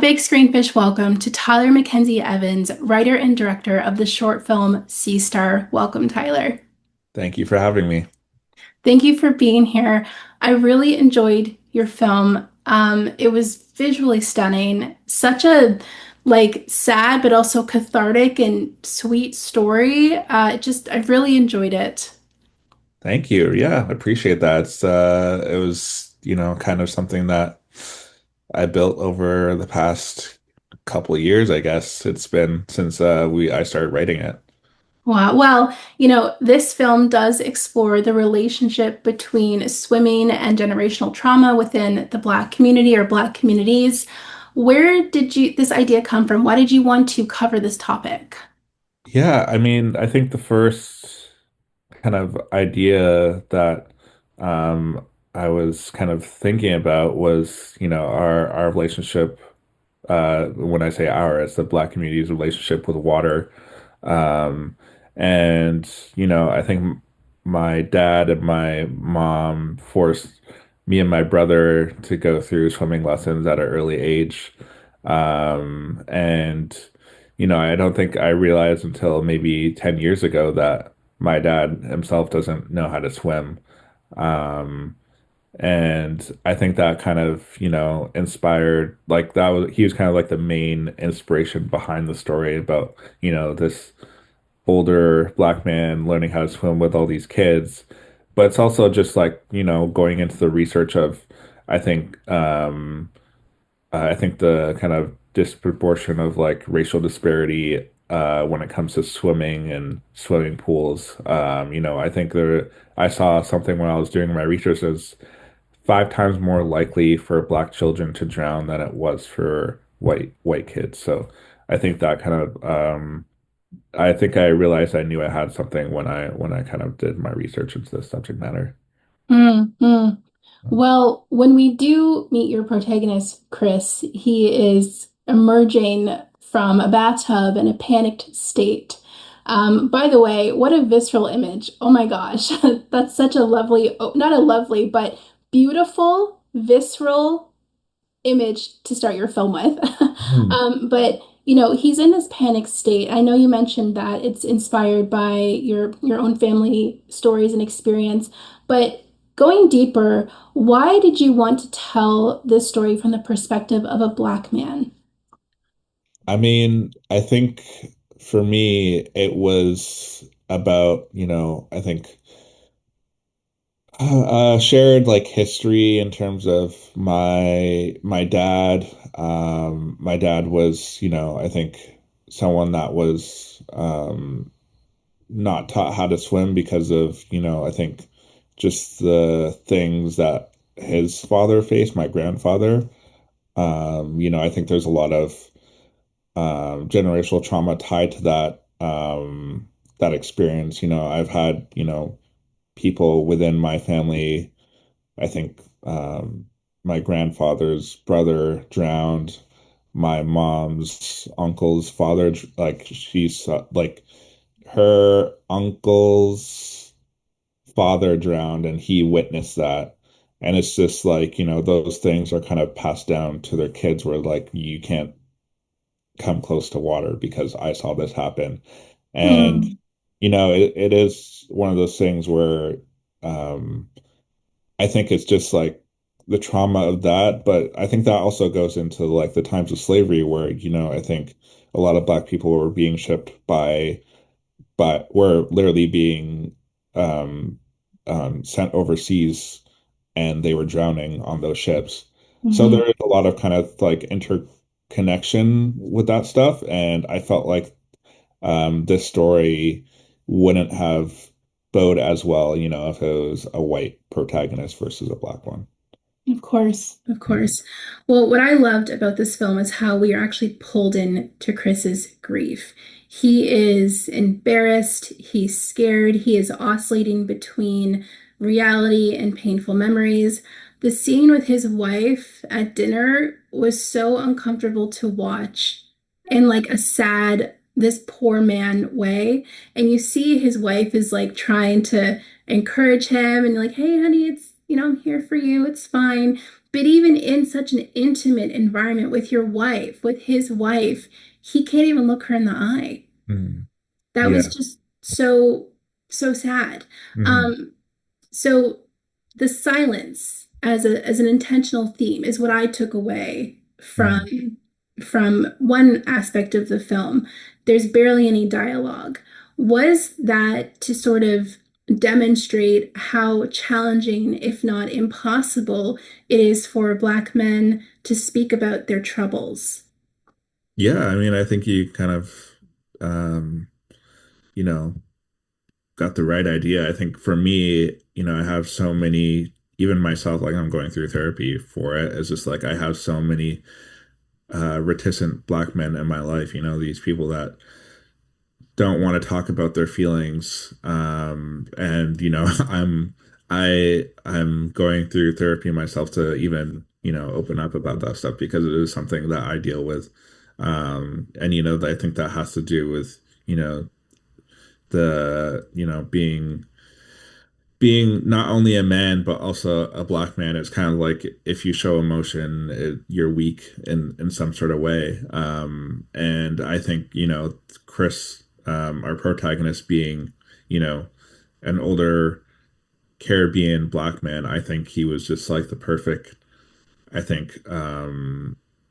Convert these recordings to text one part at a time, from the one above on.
big ScreenFish welcome to Tyler Mckenzie Evans, writer and director of the short film Sea Star. Welcome, Tyler. Thank you for having me. Thank you for being here. I really enjoyed your film. It was visually stunning. Such a sad but also cathartic and sweet story. I really enjoyed it. Thank you. Yeah, I appreciate that. It was, kind of something that I built over the past couple of years, I guess. It's been since I started writing it. Wow. Well, this film does explore the relationship between swimming and generational trauma within the Black community or Black communities. Where did this idea come from? Why did you want to cover this topic? Yeah, I mean, I think the first kind of idea that um I was kind of thinking about was, our relationship, when I say our, it's the Black community's relationship with water. Um, and, I think my dad and my mom forced me and my brother to go through swimming lessons at an early age. And, I don't think I realized until maybe 10 years ago that my dad himself doesn't know how to swim. Um, and I think that kind of, inspired, like he was kind of like the main inspiration behind the story about, this older Black man learning how to swim with all these kids. But it's also just like, going into the research of, I think, I think the kind of disproportion of like racial disparity when it comes to swimming and swimming pools. I think I saw something when I was doing my research as 5 times more likely for Black children to drown than it was for white kids. So I think that kind of I think I realized I knew I had something when I kind of did my research into the subject matter. Mm-hmm. Well, when we do meet your protagonist, Chris, he is emerging from a bathtub in a panicked state. By the way, what a visceral image. Oh my gosh. That's such a lovely, oh, not a lovely, but beautiful, visceral image to start your film with. Hmm. But he's in this panic state. I know you mentioned that it's inspired by your own family stories and experience, but going deeper, why did you want to tell this story from the perspective of a Black man? I mean, I think for me it was about, I think shared like history in terms of my dad. My dad was, I think someone that was not taught how to swim because of, I think just the things that his father faced, my grandfather. I think there's a lot of generational trauma tied to that experience. I've had, people within my family. I think my grandfather's brother drowned. My mom's uncle's father, like she's like her uncle's father drowned and he witnessed that. And it's just like, those things are kind of passed down to their kids where like you can't come close to water because I saw this happen. And, Hmm. it is one of those things where um I think it's just like the trauma of that, but I think that also goes into like the times of slavery where, I think a lot of Black people were being shipped but were literally being um, sent overseas and they were drowning on those ships. So Hmm. there is a lot of kind of like interconnection with that stuff, and I felt like this story wouldn't have bode as well, if it was a white protagonist versus a Black one. Of course, of course. Well, what I loved about this film is how we are actually pulled in to Chris's grief. He is embarrassed, he's scared, he is oscillating between reality and painful memories. The scene with his wife at dinner was so uncomfortable to watch in like a sad, this poor man way. And you see his wife is like trying to encourage him and like, hey, honey, I'm here for you. It's fine. But even in such an intimate environment with your wife, with his wife, he can't even look her in the eye. Mhm. That was Yeah. just so, so sad. Hmm. Um, so the silence as an intentional theme is what I took away Hmm. from one aspect of the film. There's barely any dialogue. Was that to sort of demonstrate how challenging, if not impossible, it is for Black men to speak about their troubles? Yeah, I mean, I think you kind of, um, you know, got the right idea. I think for me, I have so many, even myself, like I'm going through therapy for it. It's just like I have so many reticent black men in my life, these people that don't want to talk about their feelings. And I'm going through therapy myself to even, open up about that stuff because it is something that I deal with. And I think that has to do with, being not only a man but also a black man. It's kind of like if you show emotion, you're weak in some sort of way. And I think Chris, our protagonist, being an older Caribbean black man, I think he was just like the perfect, I think,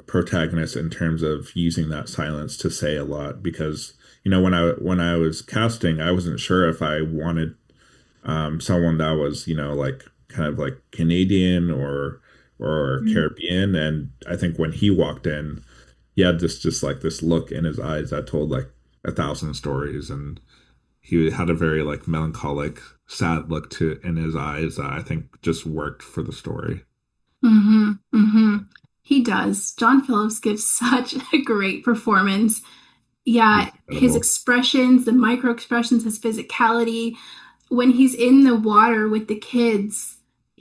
protagonist in terms of using that silence to say a lot. Because when I was casting, I wasn't sure if I wanted someone that was, like kind of like Canadian or Caribbean. And I think when he walked in, he had this just like this look in his eyes that told like 1,000 stories, and he had a very like melancholic, sad look to in his eyes that I think just worked for the story. Mm-hmm, mm-hmm. He does. John Phillips gives such a great performance. He's Yeah, his incredible. expressions, the micro expressions, his physicality, when he's in the water with the kids,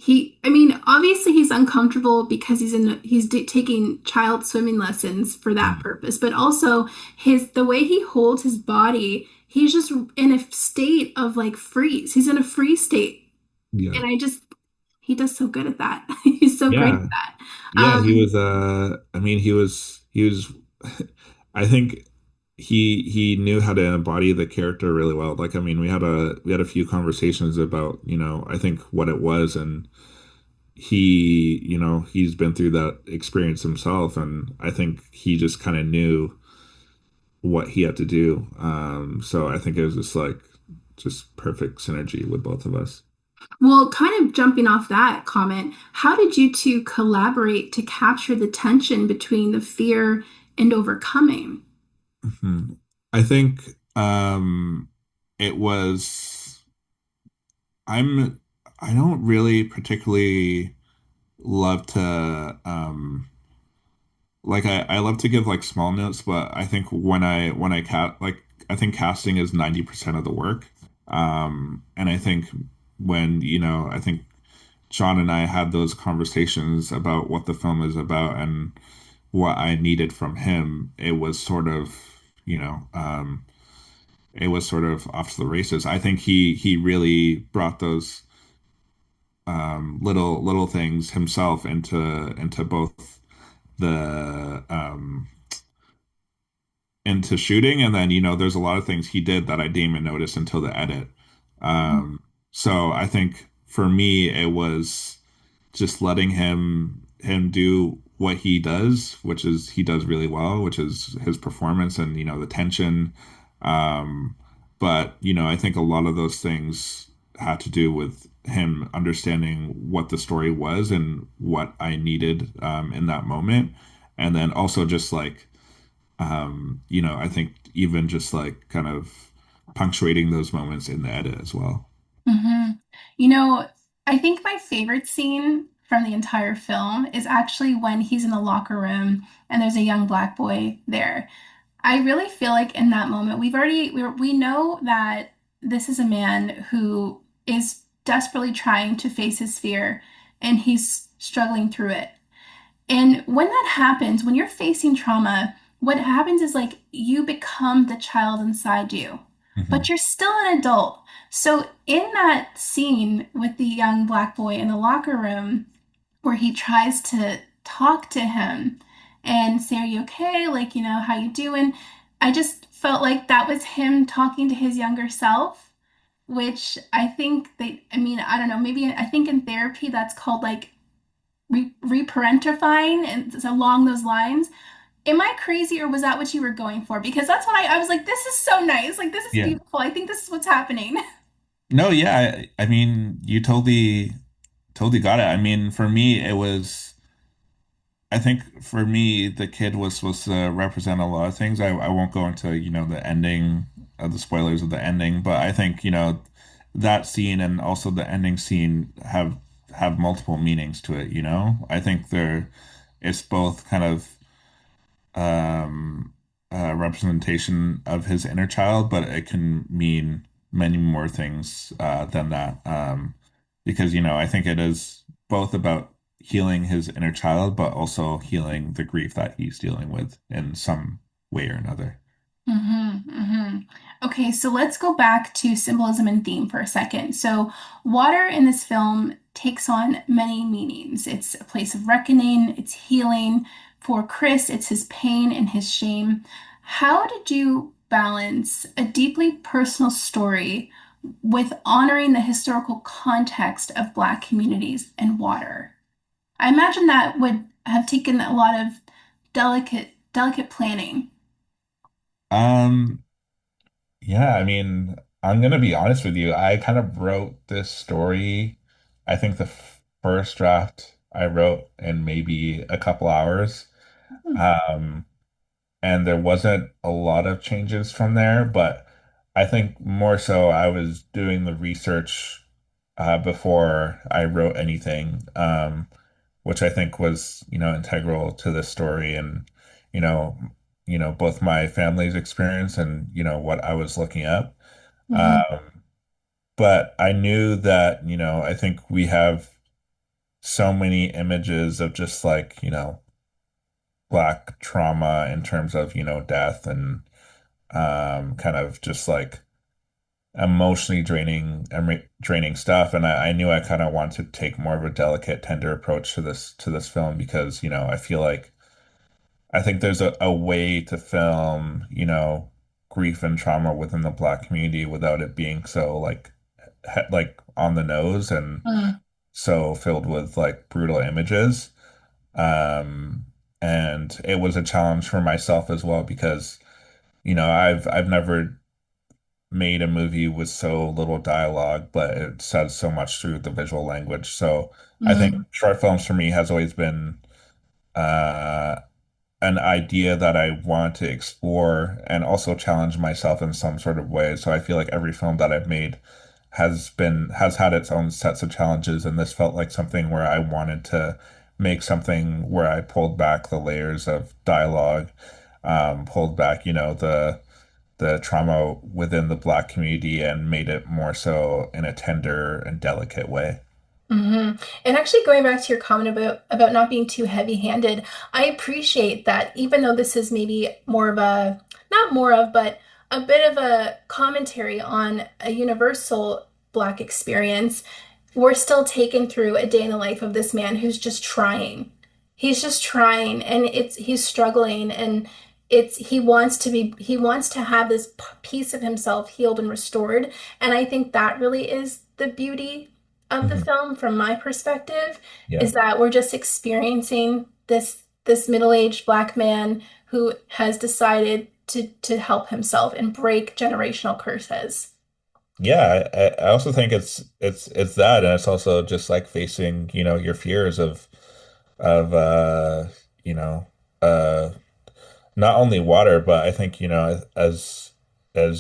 I mean, obviously he's uncomfortable because taking child swimming lessons for that Mm. purpose, but also the way he holds his body, he's just in a state of like freeze. He's in a free state. Yeah. And he does so good at that. He's so great at Yeah. that. Yeah, he was I mean he was I think he knew how to embody the character really well. Like I mean we had a few conversations about, I think what it was, and he's been through that experience himself, and I think he just kind of knew what he had to do. So I think it was just perfect synergy with both of us. Well, kind of jumping off that comment, how did you two collaborate to capture the tension between the fear and overcoming? Mhm. I think it was I'm I don't really particularly love to like I love to give like small notes, but I think when I I think casting is 90% of the work. And I think when, I think John and I had those conversations about what the film is about and what I needed from him, it was sort of, you know, um it was sort of off to the races. I think he really brought those little things himself into both the into shooting, and then there's a lot of things he did that I didn't even notice until the edit. So I think for me it was just letting him do what he does, which is he does really well, which is his performance and the tension. Um, but I think a lot of those things had to do with him understanding what the story was and what I needed in that moment, and then also just like I think even just like kind of punctuating those moments in the edit as well. hmm You know, I think my favorite scene from the entire film is actually when he's in the locker room and there's a young black boy there. I really feel like in that moment, we know that this is a man who is desperately trying to face his fear and he's struggling through it. And when that happens, when you're facing trauma, what happens is like you become the child inside you, but Hmm. you're still an adult. So in that scene with the young black boy in the locker room, where he tries to talk to him and say, "Are you okay? Like, how you doing?" I just felt like that was him talking to his younger self, which I think I mean, I don't know, maybe I think in therapy that's called like reparentifying, and it's along those lines. Am I crazy or was that what you were going for? Because that's what I was like, this is so nice. Like, this is Yeah. beautiful. I think this is what's happening. No, yeah, I mean, you totally got it. I mean, for me, it was, I think for me, the kid was supposed to represent a lot of things. I won't go into, the ending of the spoilers of the ending, but I think, that scene and also the ending scene have multiple meanings to it, you know? I think it's both kind of um, representation of his inner child, but it can mean many more things than that. Because, I think it is both about healing his inner child, but also healing the grief that he's dealing with in some way or another. Okay, so let's go back to symbolism and theme for a second. So, water in this film takes on many meanings. It's a place of reckoning, it's healing. For Chris, it's his pain and his shame. How did you balance a deeply personal story with honoring the historical context of Black communities and water? I imagine that would have taken a lot of delicate planning. Um, yeah, I mean, I'm gonna be honest with you. I kind of wrote this story. I think the first draft I wrote in maybe a couple hours. Um, and there wasn't a lot of changes from there, but I think more so I was doing the research before I wrote anything, which I think was, integral to this story and, you know, both my family's experience and, what I was looking up. Mhm. Um, but I knew that, I think we have so many images of just like, Black trauma in terms of, death and kind of just like emotionally draining stuff. And I knew I kind of wanted to take more of a delicate, tender approach to this film because, I feel like I think there's a way to film, grief and trauma within the Black community without it being so like on the nose and Mm. so filled with like brutal images. Um, and it was a challenge for myself as well because I've never made a movie with so little dialogue, but it says so much through the visual language. So I think Mm. short films for me has always been uh, an idea that I want to explore and also challenge myself in some sort of way. So I feel like every film that I've made has had its own sets of challenges, and this felt like something where I wanted to make something where I pulled back the layers of dialogue, pulled back, the trauma within the Black community and made it more so in a tender and delicate way. And actually, going back to your comment about not being too heavy-handed, I appreciate that even though this is maybe more of a not more of, but a bit of a commentary on a universal Black experience, we're still taken through a day in the life of this man who's just trying. He's just trying, and he's struggling, and he wants to have this piece of himself healed and restored, and I think that really is the beauty of the Mhm. film from my perspective Yeah. is that we're just experiencing this middle-aged Black man who has decided to help himself and break generational curses. Yeah, I also think it's that, and it's also just like facing, your fears of you know, uh not only water, but I think, as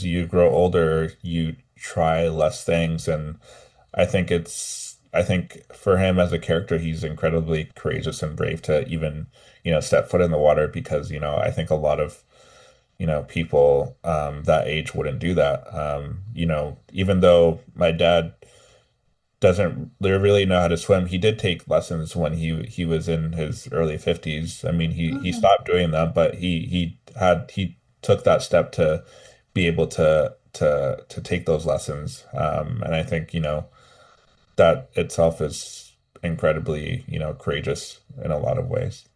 you grow older, you try less things, and I think for him as a character, he's incredibly courageous and brave to even, step foot in the water because, I think a lot of people that age wouldn't do that. Even though my dad doesn't really know how to swim, he did take lessons when he was in his early 50s. I mean, he Mhm. stopped doing them, but he took that step to be able to take those lessons. And I think, that itself incredibly, courageous in a lot of ways.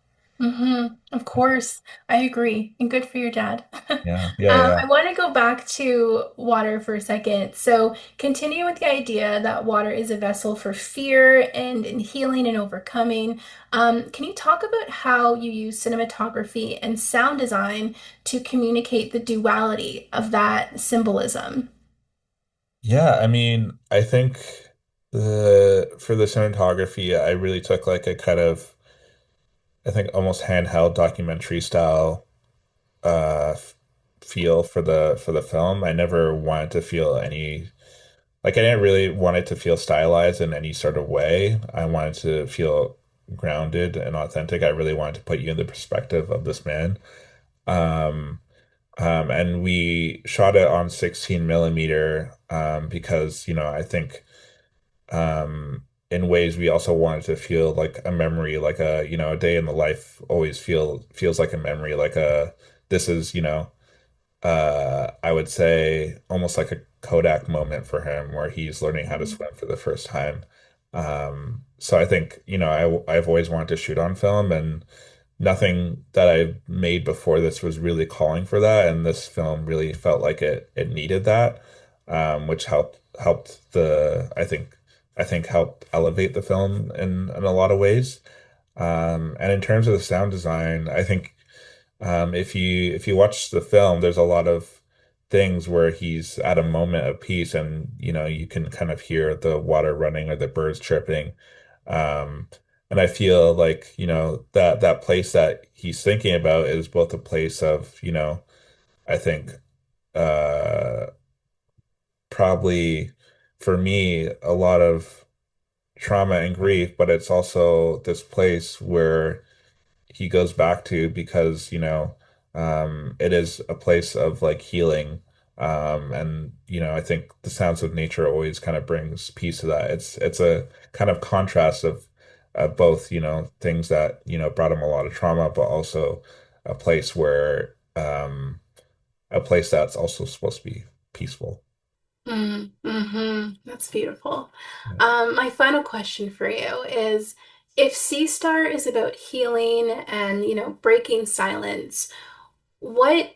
Of course, I agree. And good for your dad. Yeah, yeah, yeah. I want to go back to water for a second. So, continue with the idea that water is a vessel for fear and in healing and overcoming. Can you talk about how you use cinematography and sound design to communicate the duality of that symbolism? Yeah, I mean, I think the for the cinematography, I really took like a kind of, I think almost handheld documentary style feel for the film. I never wanted to feel any like I didn't really want it to feel stylized in any sort of way. I wanted to feel grounded and authentic. I really wanted to put you in the perspective of this man. Um, and we shot it on 16 millimeter because, I think in ways we also wanted to feel like a memory, like a day in the life always feels like a memory, like this is, I would say almost like a Kodak moment for him where he's learning how to swim for the first time. So I think, I've always wanted to shoot on film and nothing that I've made before this was really calling for that. And this film really felt like it needed that, which helped I think helped elevate the film in a lot of ways. And in terms of the sound design, I think if you watch the film, there's a lot of things where he's at a moment of peace, and you can kind of hear the water running or the birds chirping. Um, and I feel like that place that he's thinking about is both a place of I think uh, probably for me a lot of trauma and grief, but it's also this place where he goes back to because, it is a place of like healing. And I think the sounds of nature always kind of brings peace to that. It's a kind of contrast of both, things that, brought him a lot of trauma, but also a place a place that's also supposed to be peaceful. That's beautiful. Yeah. My final question for you is if Sea Star is about healing and, breaking silence, what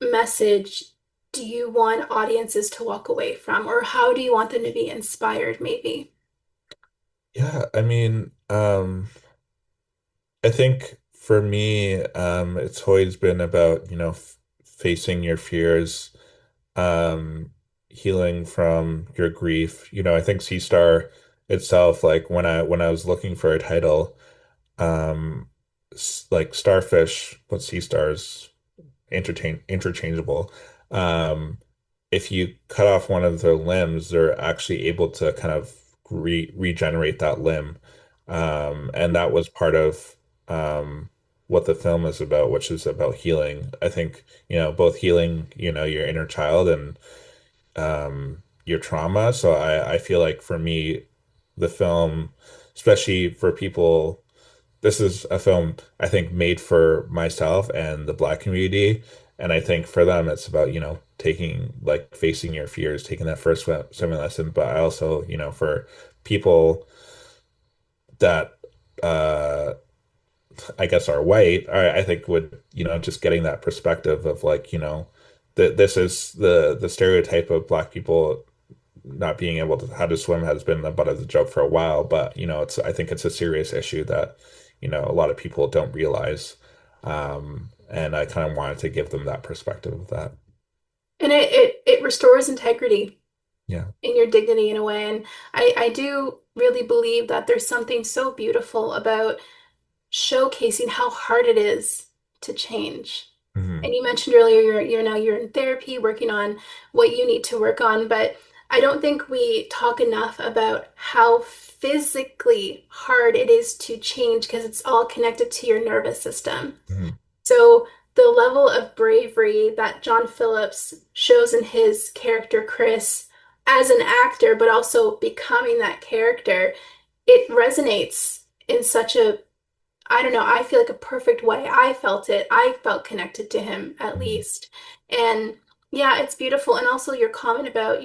message do you want audiences to walk away from, or how do you want them to be inspired, maybe? Yeah, I mean, I think for me, it's always been about, f facing your fears, um, healing from your grief. I think Sea Star itself, like when I was looking for a title, like Starfish, but Sea Stars interchangeable. Um, if you cut off one of their limbs, they're actually able to kind of regenerate that limb. And that was part of what the film is about, which is about healing. I think, both healing, your inner child and your trauma. So I feel like for me, the film, especially for people, this is a film I think made for myself and the Black community. And I think for them, it's about, taking like facing your fears, taking that first swimming lesson. But I also, for people that I guess are white, I think would, just getting that perspective of like, that this is the stereotype of Black people not being able to how to swim has been the butt of the joke for a while, but I think it's a serious issue that a lot of people don't realize, and I kind of wanted to give them that perspective of that. And it restores integrity Yeah. and your dignity in a way. And I do really believe that there's something so beautiful about showcasing how hard it is to change. Hmm. And you mentioned earlier you're in therapy working on what you need to work on, but I don't think we talk enough about how physically hard it is to change because it's all connected to your nervous system. Hmm. So the level of bravery that John Phillips shows in his character Chris as an actor, but also becoming that character, it resonates in such a I don't know, I feel like a perfect way. I felt it. I felt connected to him at Hmm. least. And Yeah, it's beautiful. And also your comment about,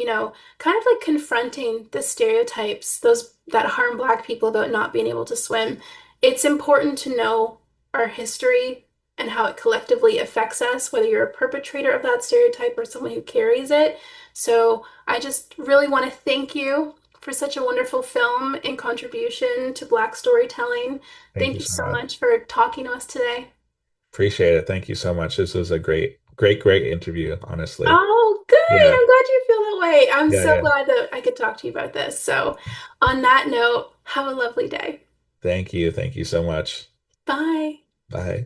kind of like confronting the stereotypes, those that harm Black people about not being able to swim. It's important to know our history and how it collectively affects us, whether you're a perpetrator of that stereotype or someone who carries it. So I just really want to thank you for such a wonderful film and contribution to Black storytelling. Thank Thank you you so so much. much for talking to us today. Appreciate it. Thank you so much. This was a great, great, great interview, honestly. Oh, good. Yeah. I'm glad you feel that way. I'm Yeah, so yeah. glad that I could talk to you about this. So, on that note, have a lovely day. Thank you. Thank you so much. Bye. Bye.